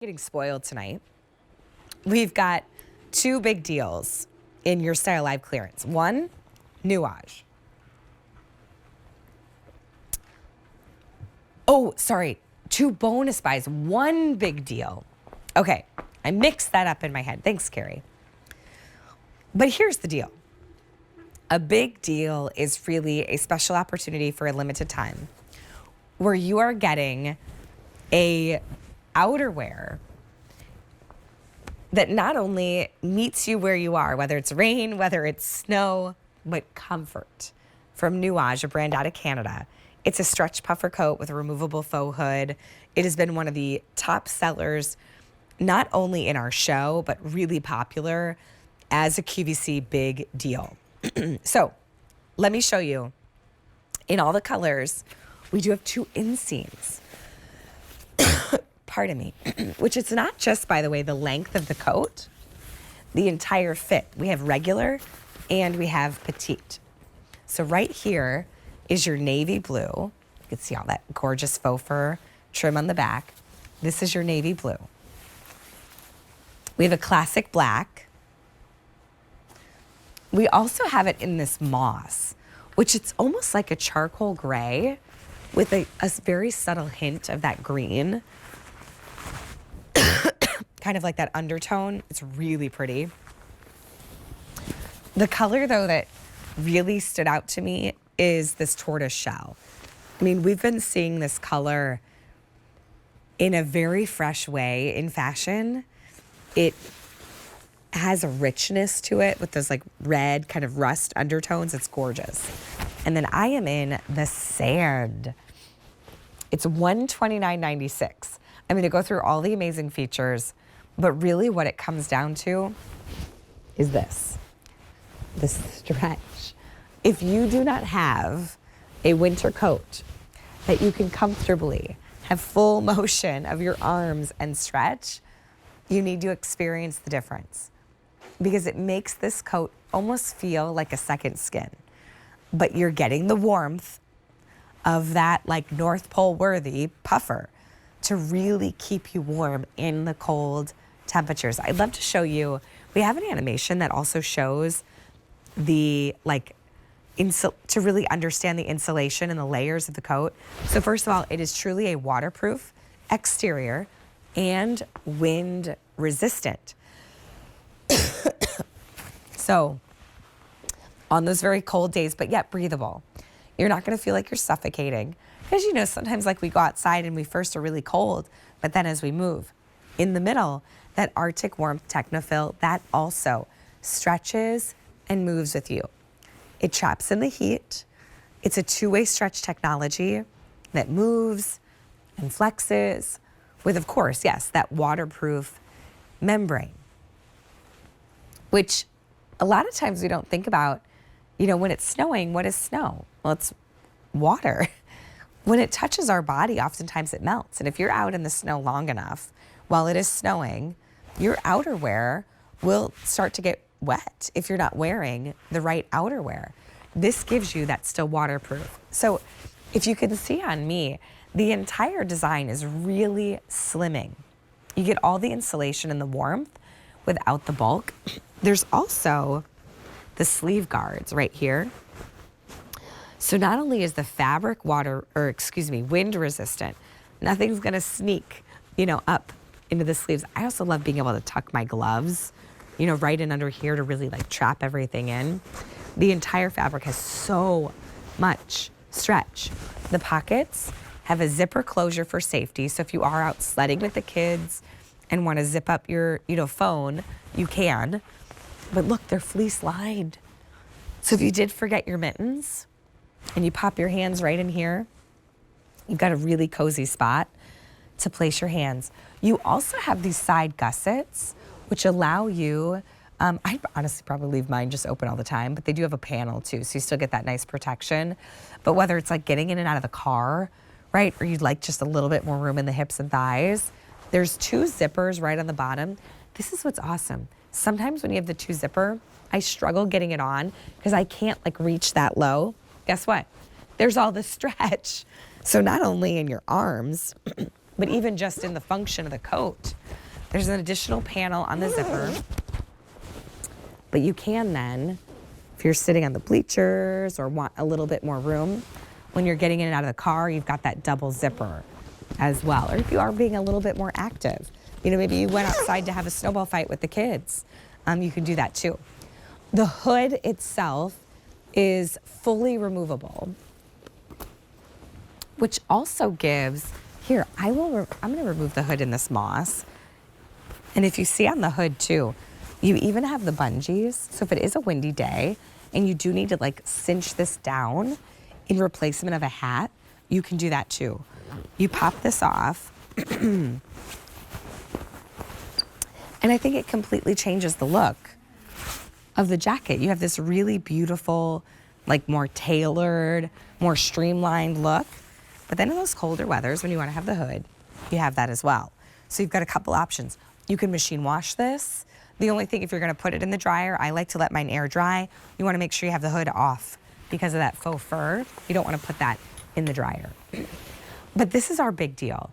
Getting spoiled tonight. We've got two big deals in your Style Live clearance. One, Nuage. Oh, sorry, two bonus buys, one big deal. Okay, I mixed that up in my head. Thanks, Carrie. But here's the deal. A big deal is really a special opportunity for a limited time where you are getting a outerwear that not only meets you where you are, whether it's rain, whether it's snow, but comfort from Nuage, a brand out of Canada. It's a stretch puffer coat with a removable faux hood. It has been one of the top sellers, not only in our show, but really popular as a QVC big deal. So let me show you in all the colors. We do have two inseams. Pardon me, which it's not just, by the way, the length of the coat, the entire fit. We have regular and we have petite. So right here is your navy blue. You can see all that gorgeous faux fur trim on the back. This is your navy blue. We have a classic black. We also have it in this moss, which it's almost like a charcoal gray with a very subtle hint of that green. Kind of like that undertone. It's really pretty. The color, though, that really stood out to me is this tortoise shell. I mean, we've been seeing this color in a very fresh way in fashion. It has a richness to it with those like red kind of rust undertones. It's gorgeous. And then I am in the sand. It's $129.96. I'm going to go through all the amazing features, but really what it comes down to is this, the stretch. If you do not have a winter coat that you can comfortably have full motion of your arms and stretch, you need to experience the difference because it makes this coat almost feel like a second skin, but you're getting the warmth of that like North Pole worthy puffer to really keep you warm in the cold temperatures. I'd love to show you, we have an animation that also shows the to really understand the insulation and the layers of the coat. So first of all, it is truly a waterproof exterior and wind resistant. So on those very cold days, but yet breathable, you're not gonna feel like you're suffocating. Because, you know, sometimes like we go outside and we first are really cold, but then as we move in the middle, that Arctic warmth Technofill, that also stretches and moves with you. It traps in the heat. It's a two-way stretch technology that moves and flexes with, of course, yes, that waterproof membrane, which a lot of times we don't think about, you know, when it's snowing, what is snow? Well, it's water. When it touches our body, oftentimes it melts. And if you're out in the snow long enough, while it is snowing, your outerwear will start to get wet if you're not wearing the right outerwear. This gives you that still waterproof. So if you can see on me, the entire design is really slimming. You get all the insulation and the warmth without the bulk. There's also the sleeve guards right here. So not only is the fabric wind resistant, nothing's gonna sneak, you know, up into the sleeves. I also love being able to tuck my gloves, you know, right in under here to really like trap everything in. The entire fabric has so much stretch. The pockets have a zipper closure for safety. So if you are out sledding with the kids and wanna zip up your, you know, phone, you can. But look, they're fleece lined. So if you did forget your mittens, and you pop your hands right in here, you've got a really cozy spot to place your hands. You also have these side gussets, which allow you, I honestly probably leave mine just open all the time, but they do have a panel too, so you still get that nice protection. But whether it's like getting in and out of the car, right, or you'd like just a little bit more room in the hips and thighs, there's two zippers right on the bottom. This is what's awesome. Sometimes when you have the two zipper, I struggle getting it on because I can't like reach that low. Guess what? There's all the stretch. So not only in your arms, but even just in the function of the coat, There's an additional panel on the zipper, but you can then, if you're sitting on the bleachers or want a little bit more room, when you're getting in and out of the car, you've got that double zipper as well. Or if you are being a little bit more active, you know, maybe you went outside to have a snowball fight with the kids, you can do that too. The hood itself is fully removable, which also gives, here, I'm gonna remove the hood in this moss. And if you see on the hood too, you even have the bungees. So if it is a windy day and you do need to like cinch this down in replacement of a hat, you can do that too. You pop this off. And I think it completely changes the look of the jacket. You have this really beautiful, like more tailored, more streamlined look. But then in those colder weathers, when you want to have the hood, you have that as well. So you've got a couple options. You can machine wash this. The only thing, if you're going to put it in the dryer, I like to let mine air dry. You want to make sure you have the hood off because of that faux fur. You don't want to put that in the dryer. But this is our big deal.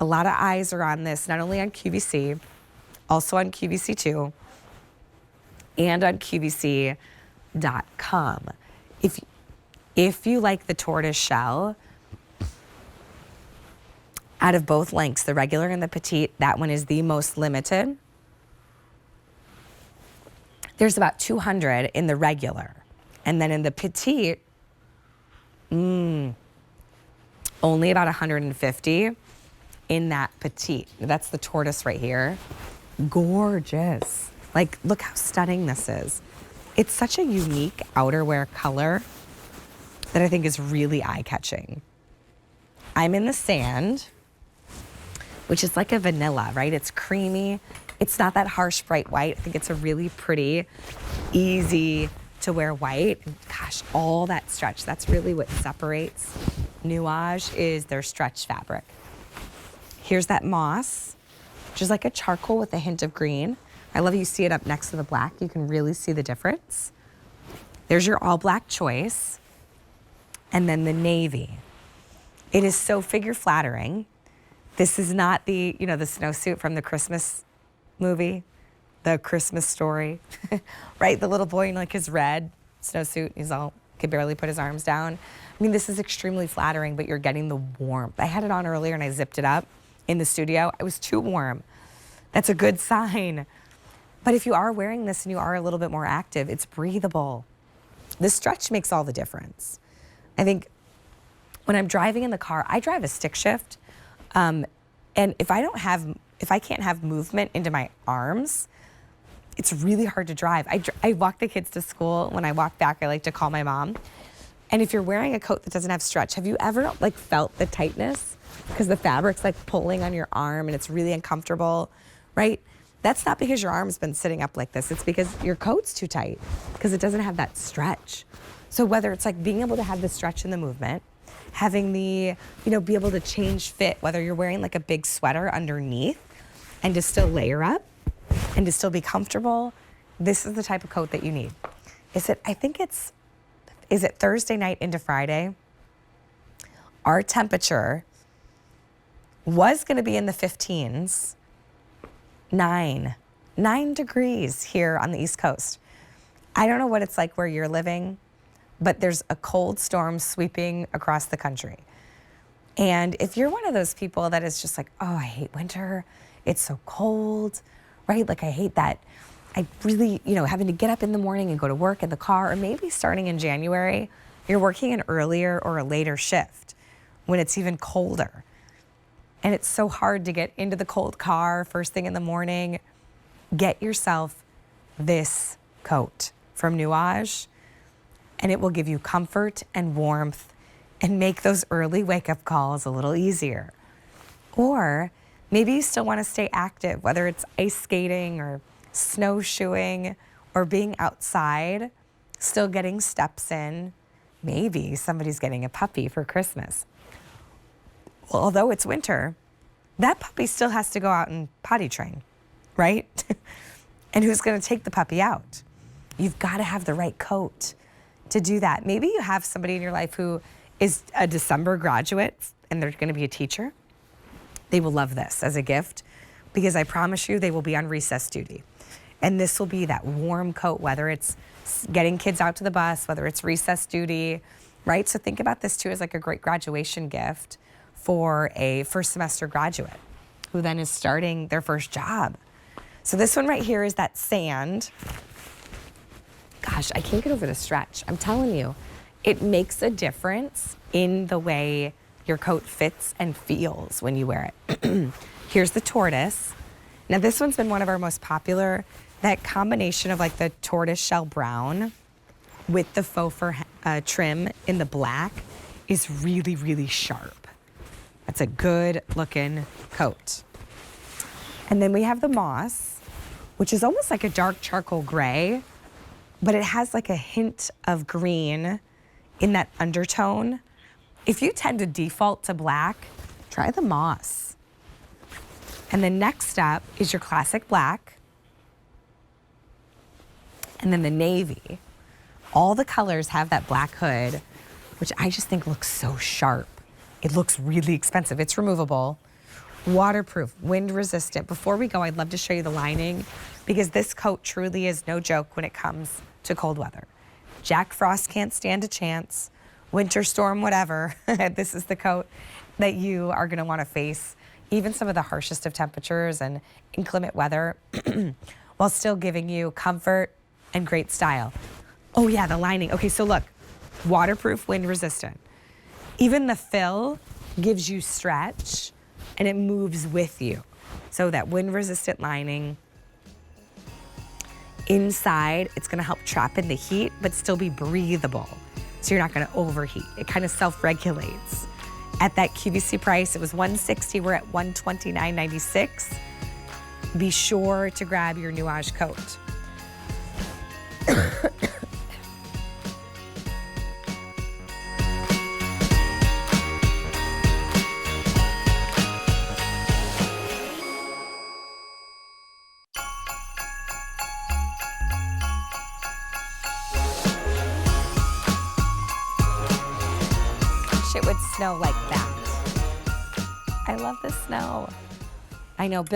A lot of eyes are on this, not only on QVC, also on QVC2, and on QVC.com. If you like the tortoise shell, out of both lengths, the regular and the petite, that one is the most limited. There's about 200 in the regular. And then in the petite, only about 150 in that petite. That's the tortoise right here. Gorgeous. Like, look how stunning this is. It's such a unique outerwear color that I think is really eye-catching. I'm in the sand, which is like a vanilla, right? It's creamy. It's not that harsh bright white. I think it's a really pretty, easy to wear white. And gosh, all that stretch. That's really what separates Nuage, is their stretch fabric. Here's that moss, which is like a charcoal with a hint of green. I love you see it up next to the black. You can really see the difference. There's your all black choice. And then the navy. It is so figure flattering. This is not the, the snowsuit from the Christmas movie, the Christmas Story, right? The little boy in like his red snowsuit, could barely put his arms down. I mean, this is extremely flattering, but you're getting the warmth. I had it on earlier and I zipped it up in the studio. It was too warm. That's a good sign. But if you are wearing this and you are a little bit more active, it's breathable. The stretch makes all the difference. I think when I'm driving in the car, I drive a stick shift. And if I can't have movement into my arms, it's really hard to drive. I walk the kids to school. When I walk back, I like to call my mom. And if you're wearing a coat that doesn't have stretch, have you ever felt the tightness? Because the fabric's pulling on your arm and it's really uncomfortable, right? That's not because your arm's been sitting up like this. It's because your coat's too tight because it doesn't have that stretch. So whether it's being able to have the stretch in the movement, having the, be able to change fit, whether you're wearing a big sweater underneath and to still layer up and to still be comfortable, this is the type of coat that you need. Is it Thursday night into Friday? Our temperature was going to be in the 15s, 9 degrees here on the East Coast. I don't know what it's like where you're living, but there's a cold storm sweeping across the country. And if you're one of those people that is just oh, I hate winter, it's so cold, right? I hate that. I really, having to get up in the morning and go to work in the car, or maybe starting in January, you're working an earlier or a later shift when it's even colder. And it's so hard to get into the cold car first thing in the morning. Get yourself this coat from Nuage, and it will give you comfort and warmth and make those early wake-up calls a little easier. Or maybe you still want to stay active, whether it's ice skating or snowshoeing or being outside, still getting steps in. Maybe somebody's getting a puppy for Christmas. Well, although it's winter, that puppy still has to go out and potty train, right? And who's going to take the puppy out? You've got to have the right coat to do that. Maybe you have somebody in your life who is a December graduate and they're going to be a teacher. They will love this as a gift. because I promise you they will be on recess duty. And this will be that warm coat, whether it's getting kids out to the bus, whether it's recess duty, right? So think about this too as like a great graduation gift for a first semester graduate who then is starting their first job. So this one right here is that sand. Gosh, I can't get over the stretch. I'm telling you, it makes a difference in the way your coat fits and feels when you wear it. Here's the tortoise. Now this one's been one of our most popular. That combination of like the tortoise shell brown with the faux fur trim in the black is really, really sharp. That's a good looking coat. And then we have the moss, which is almost like a dark charcoal gray, but it has like a hint of green in that undertone. If you tend to default to black, try the moss. And then next up is your classic black. And then the navy. All the colors have that black hood, which I just think looks so sharp. It looks really expensive. It's removable, waterproof, wind resistant. Before we go, I'd love to show you the lining because this coat truly is no joke when it comes to cold weather. Jack Frost can't stand a chance. Winter storm, whatever. This is the coat that you are gonna wanna face even some of the harshest of temperatures and inclement weather while still giving you comfort and great style. Oh yeah, the lining. Okay, so look, waterproof, wind resistant. Even the fill gives you stretch and it moves with you. So that wind resistant lining. Inside, it's gonna help trap in the heat, but still be breathable. So you're not gonna overheat. It kind of self-regulates. At that QVC price, it was $160, we're at $129.96. Be sure to grab your Nuage coat. It would snow like that. I love the snow. I know Bill